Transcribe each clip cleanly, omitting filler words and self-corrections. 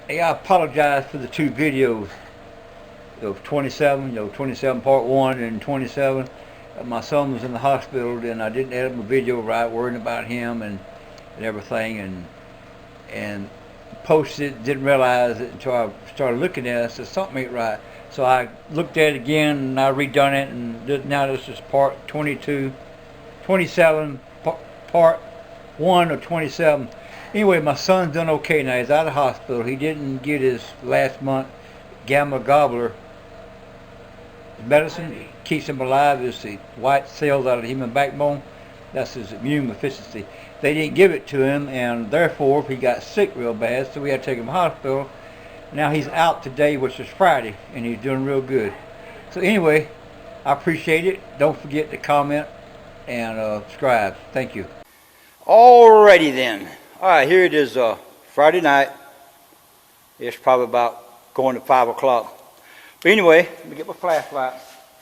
Hey, I apologize for the two videos of 27, 27 part 1 and 27. My son was in the hospital and I didn't edit my video right, worrying about him and everything, and posted it, didn't realize it until I started looking at it. I said, something ain't right. So I looked at it again and I redone it, and now this is part 22, 27, part 1 of 27. Anyway, my son's done okay now. He's out of the hospital. He didn't get his last month gamma gobbler medicine. Keeps him alive. It's the white cells out of the human backbone. That's his immune deficiency. They didn't give it to him, and therefore he got sick real bad, so we had to take him to the hospital. Now he's out today, which is Friday, and he's doing real good. So anyway, I appreciate it. Don't forget to comment and subscribe. Thank you. Alrighty then. Alright, here it is, Friday night. It's probably about going to 5 o'clock. But anyway, let me get my flashlight,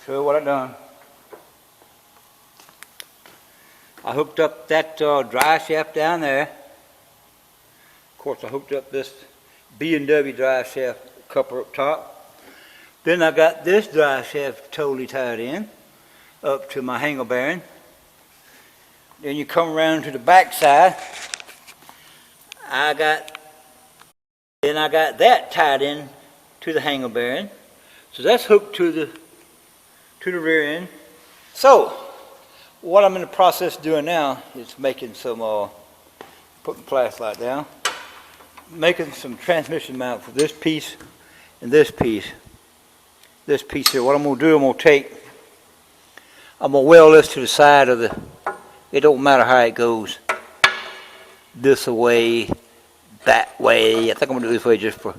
show you what I've done. I hooked up that Driveshaft down there. Of course, I hooked up this B&W Driveshaft coupler up top. Then I got this Driveshaft totally tied in up to my hanger bearing. Then you come around to the back side. I got that tied in to the hanger bearing. So that's hooked to the rear end. So what I'm in the process of doing now is making some, put the flashlight down, making some transmission mount for this piece and this piece. This piece here, what I'm going to do, I'm going to weld this to the side of the, it don't matter how it goes, this way, that way. I think I'm going to do it this way just for,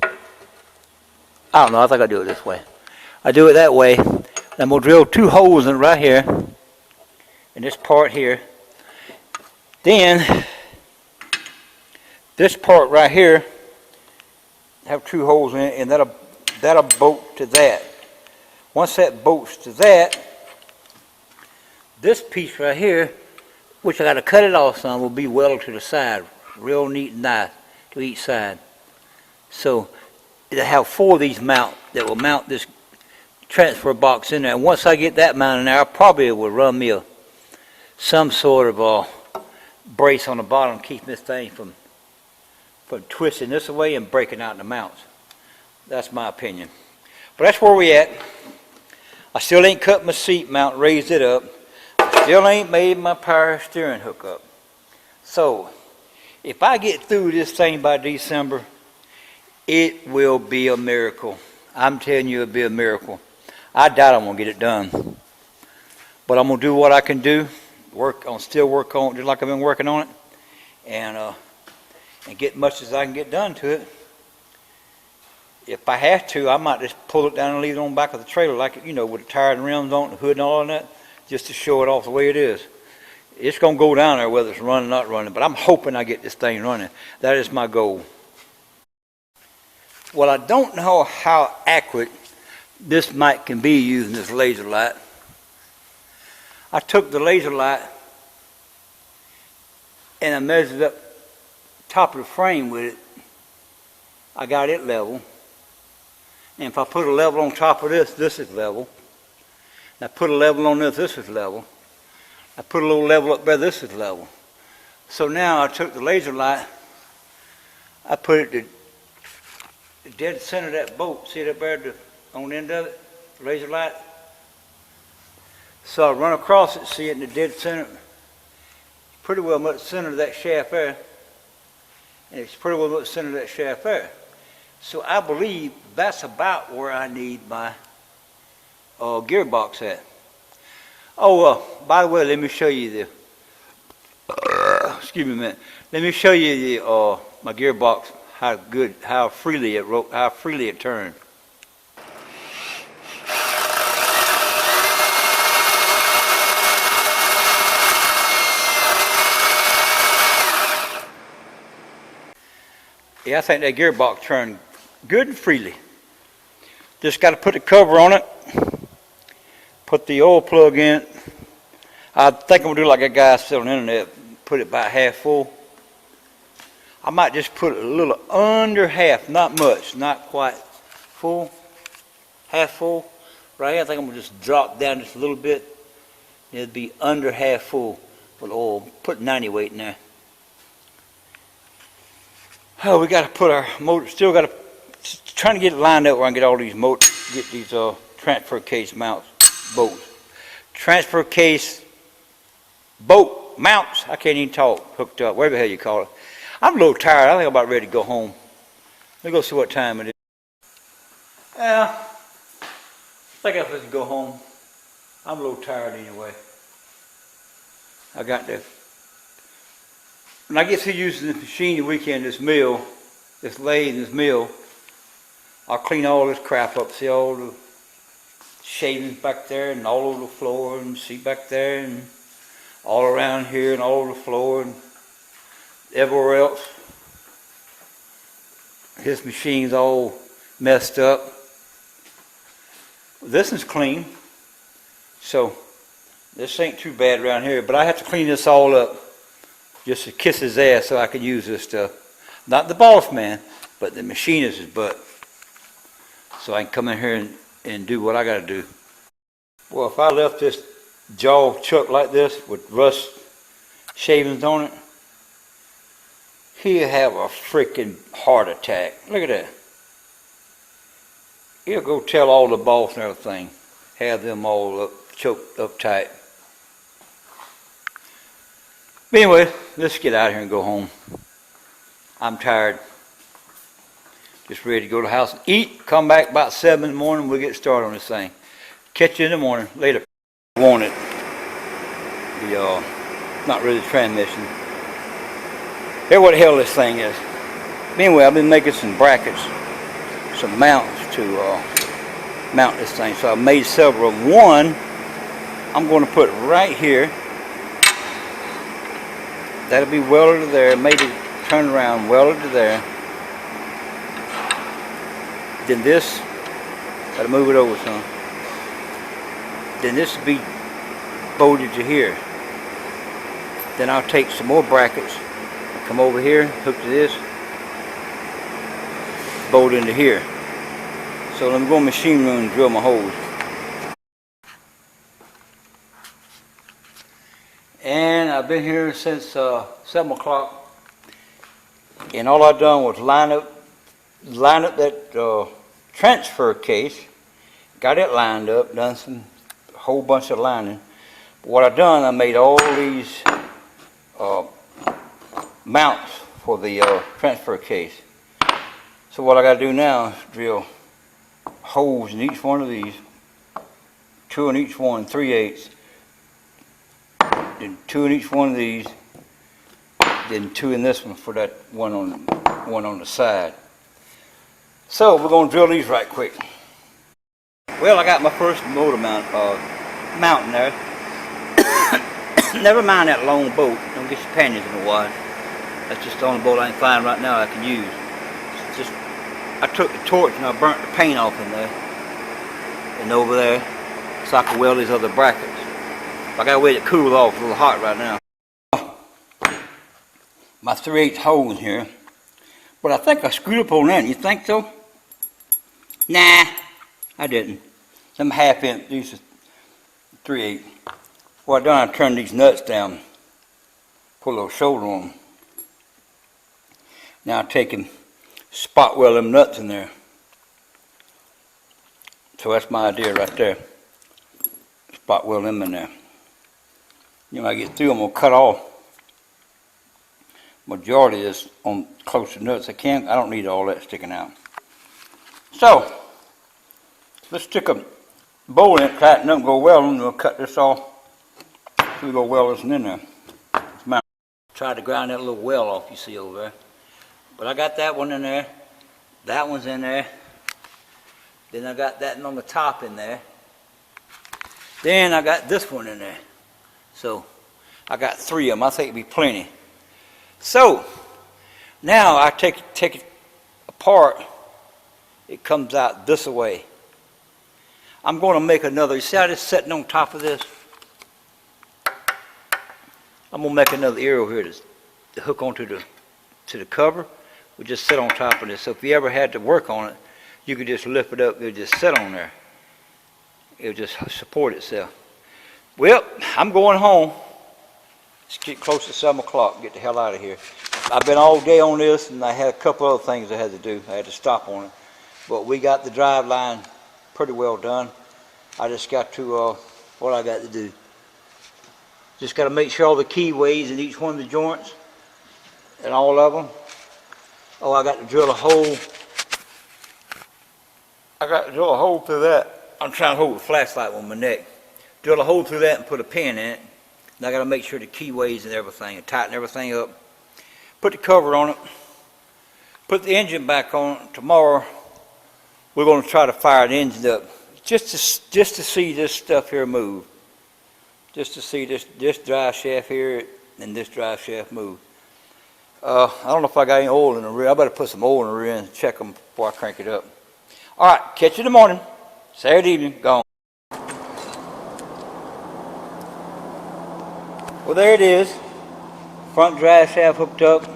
I don't know, I think I'll do it this way. I do it that way. I'm going to drill 2 holes in it right here, in this part here. Then, this part right here, have 2 holes in it, and that'll bolt to that. Once that bolts to that, this piece right here, which I got to cut it off some, will be welded to the side, real neat and nice to each side. So it'll have 4 of these mount that will mount this transfer box in there. And once I get that mounted in there, I probably will run me some sort of brace on the bottom, keeping this thing from twisting this away and breaking out in the mounts. That's my opinion. But that's where we at. I still ain't cut my seat mount, raised it up. Still ain't made my power steering hook up. So if I get through this thing by December, it will be a miracle. I'm telling you, it'll be a miracle. I doubt I'm going to get it done. But I'm going to do what I can do. Still work on it just like I've been working on it. And get much as I can get done to it. If I have to, I might just pull it down and leave it on the back of the trailer, like, with the tire and rims on it, the hood and all of that, just to show it off the way it is. It's going to go down there whether it's running or not running, but I'm hoping I get this thing running. That is my goal. Well, I don't know how accurate this mic can be using this laser light. I took the laser light and I measured up top of the frame with it. I got it level. And if I put a level on top of this, this is level. And I put a level on this, this is level. I put a little level up there, this is level. So now I took the laser light, I put it to the dead center of that bolt. See it up there on the end of it, the laser light? So I run across it, see it in the dead center. Pretty well much center of that shaft there. And it's pretty well much center of that shaft there. So I believe that's about where I need my gearbox at. Oh, by the way, let me show you excuse me a minute. Let me show you my gearbox, how freely it turned. Yeah, I think that gearbox turned good and freely. Just got to put the cover on it, put the oil plug in it. I think I'm going to do like a guy selling on the internet, put it about half full. I might just put a little under half, not much, not quite full, half full. Right here, I think I'm gonna just drop down just a little bit. It'd be under half full with oil. Put 90 weight in there. Oh, we got to put our motor. Still got to trying to get it lined up where I can get all these get these transfer case mounts, bolts, transfer case bolt mounts. I can't even talk. Hooked up, whatever the hell you call it. I'm a little tired. I think I'm about ready to go home. Let me go see what time it is. Yeah, I think I'm supposed to go home. I'm a little tired anyway. I got to. When I get through using the machine the weekend, this mill, this lathe and this mill, I'll clean all this crap up. See all the shavings back there and all over the floor, and see back there and all around here and all over the floor and everywhere else. His machine's all messed up. This is clean, so this ain't too bad around here, but I have to clean this all up just to kiss his ass so I can use this stuff. Not the boss man, but the machinist's butt. So I can come in here and do what I got to do. Well, if I left this jaw chuck like this with rust shavings on it, he'll have a freaking heart attack. Look at that. He'll go tell all the boss and everything. Have them all choked up tight. But anyway, let's get out of here and go home. I'm tired. Just ready to go to the house and eat. Come back about 7 in the morning. We'll get started on this thing. Catch you in the morning. Later. I want it. Not really the transmission. Here's what the hell this thing is. Anyway, I've been making some brackets, some mounts to mount this thing. So I made several. One, I'm going to put right here. That'll be welded to there. Made it turn around, welded to there. Then this, gotta move it over some. Then this will be bolted to here. Then I'll take some more brackets, come over here, hook to this, bolt into here. So let me go in the machine room and drill my holes. And I've been here since 7 o'clock, and all I've done was line up that transfer case, got it lined up, done a whole bunch of lining. But what I've done, I made all these mounts for the transfer case. So what I got to do now is drill holes in each one of these, 2 in each one, 3/8. Then 2 in each one of these, then 2 in this one for that one on the side. So we're going to drill these right quick. Well, I got my first motor mounting there. Never mind that long bolt. Don't get your panties in the water. That's just the only bolt I can find right now I can use. It's just I took the torch and I burnt the paint off in there and over there so I could weld these other brackets. I gotta wait it to cool off. It's a little hot right now. My 3/8 hole in here, but I think I screwed up on that. You think so? Nah, I didn't. Some half-inch. These are 3/8. What I done, I turned these nuts down, put a little shoulder on them. Now I'm taking spot weld them nuts in there. So that's my idea right there. Spot weld them in there. You know, when I get through, I'm gonna cut off majority of this on closer nuts. I don't need all that sticking out. So let's stick a bolt in it, tighten up, and go weld them, and we'll cut this off. So we go weld this in there. Tried to grind that little well off you see over there. But I got that one in there. That one's in there. Then I got that one on the top in there. Then I got this one in there. So I got 3 of them. I think it'd be plenty. So now I take it apart. It comes out this way. I'm going to make another. You see how this is sitting on top of this? I'm going to make another arrow here to hook onto the to the cover would just sit on top of this. So if you ever had to work on it, you could just lift it up. It would just sit on there. It would just support itself. Well, I'm going home. It's getting close to 7 o'clock. Get the hell out of here. I've been all day on this, and I had a couple other things I had to do. I had to stop on it. But we got the drive line pretty well done. I just got to, what I got to do. Just got to make sure all the keyways in each one of the joints, and all of them. Oh, I got to drill a hole. I got to drill a hole through that. I'm trying to hold the flashlight on my neck. Drill a hole through that and put a pin in it. And I got to make sure the keyways and everything, and tighten everything up. Put the cover on it. Put the engine back on it. Tomorrow, we're going to try to fire the engine up, just to see this stuff here move. Just to see this drive shaft here and this drive shaft move. I don't know if I got any oil in the rear. I better put some oil in the rear and check them before I crank it up. All right, catch you in the morning. Saturday evening, gone. Well, there it is. Front drive shaft hooked up.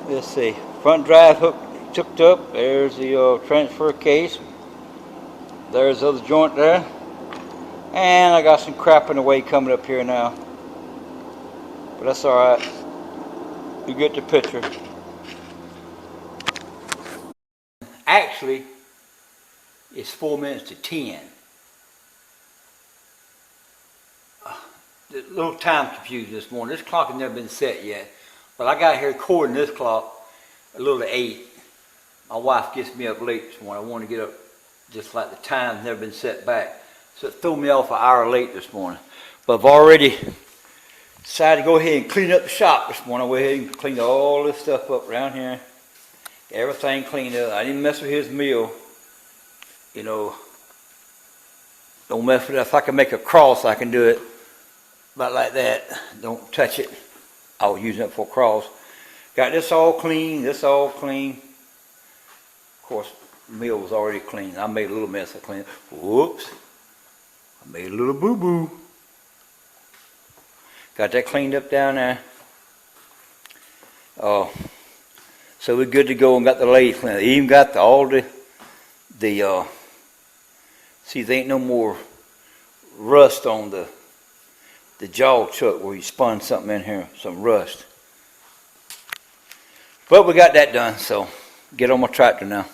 Let's see. Front drive hooked up. There's the transfer case. There's the other joint there. And I got some crap in the way coming up here now. But that's alright. You get the picture. Actually, it's 4 minutes to 10. A little time confusion this morning. This clock has never been set yet. But I got here recording this clock a little to 8. My wife gets me up late this morning. I want to get up just like the time's never been set back. So it threw me off an hour late this morning. But I've already decided to go ahead and clean up the shop this morning. I went ahead and cleaned all this stuff up around here. Everything cleaned up. I didn't mess with his mill. You know, don't mess with it. If I can make a cross, I can do it. About like that. Don't touch it. I was using it for a cross. Got this all clean. This all clean. Of course, the mill was already clean. I made a little mess. I cleaned it. Whoops. I made a little boo-boo. Got that cleaned up down there. Oh, so we're good to go and got the lathe cleaned. Even got all the see, there ain't no more rust on the jaw chuck where you spun something in here, some rust. But we got that done, so get on my tractor now.